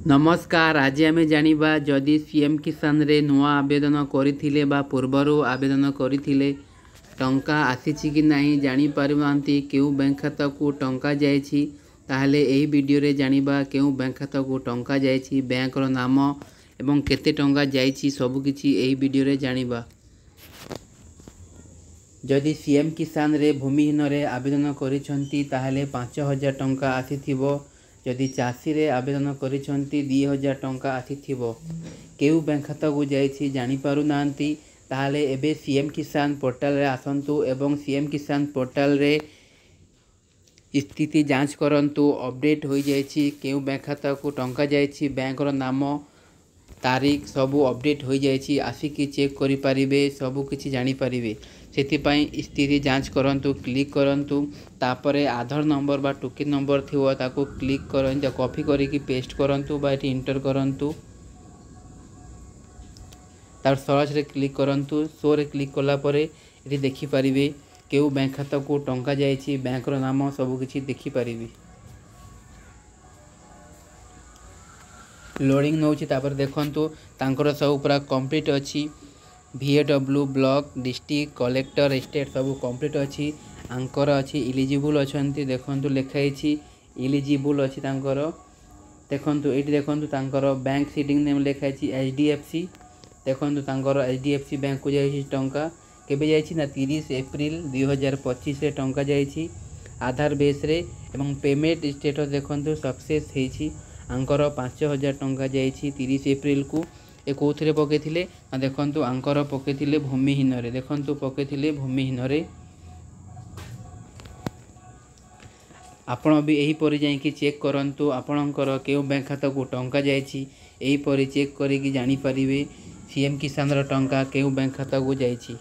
नमस्कार। आज आम जाना जदि सीएम किसान रे नुआ आवेदन करथिले बा पूर्वरु आवेदन करथिले टंका आसीछि कि नहीं जानि पारुनांती केउ बैंक खाता को टंका जायछि ताहले एही वीडियो रे जानिबा केउ बैंक खाता को टंका जायछि बैंक रो नाम एवं केते टंका जायछि सब किछि एही वीडियो रे जानिबा। जदि सीएम किसान रे भूमिहीन रे आवेदन करिसंती ताहले 5000 टंका आसीथिबो। जदि चाषी रे आवेदन करिसंती 2000 टंका आसीथिबो। केउ बैंक खाता को जायछि जानि पारु नांती ताहले एबे सीएम किसान पोर्टल रे आसंतु एवं सीएम किसान पोर्टल रे स्थिति जांच करंतु। अपडेट हो जायछि केउ बैंक खाता को टंका जायछि बैंक रो नाम तारीख सबू अपडेट हो जायछि आसिकी चेक करि परिबे सबू किछि जानि परिबे। सेथिपाई स्थिति जांच करंतु क्लिक करंतु तापरे आधार नंबर बा टोकन नंबर थिवो ताको क्लिक करंतु कॉपी करिकी पेस्ट करंतु बा एटी इंटर करंतु तार सर्च रे क्लिक करंतु शो रे क्लिक कला परे एटी देखि परिबे केउ बैंक खाता को टंका जायछि बैंक रो नाम सबू किछि देखि परिबे। लोडिंग नौछि तापर देखंतु तांकर सब पूरा कंप्लीट अछि VAW block district collector state सब कंप्लीट अछि आंकर अछि एलिजिबल अछंती देखंतु लेखाइछि एलिजिबल अछि तांकर देखंतु एटी देखंतु तांकर बैंक सीडिंग नेम लेखाइछि HDFC देखंतु तांकर HDFC बैंक को जायछि टंका केबे जायछि ना 30 एप्रिल 2025 रे टंका जायछि आधार बेस रे एवं पेमेंट स्टेटस देखंतु सक्सेस हेछि आंकर 5000 टंका जायछि 30 एप्रिल को ए कोथरे पकेथिले ना देखंतु आंकर पकेथिले भूमिहीन रे देखंतु पकेथिले भूमिहीन रे। आपण भी एही परि जाई कि चेक करंतु आपणकर केउ बैंक खाता को टंका जायछि एही परि चेक करी कि जानि परिबे सीएम किसान रो टंका केउ बैंक खाता को जायछि।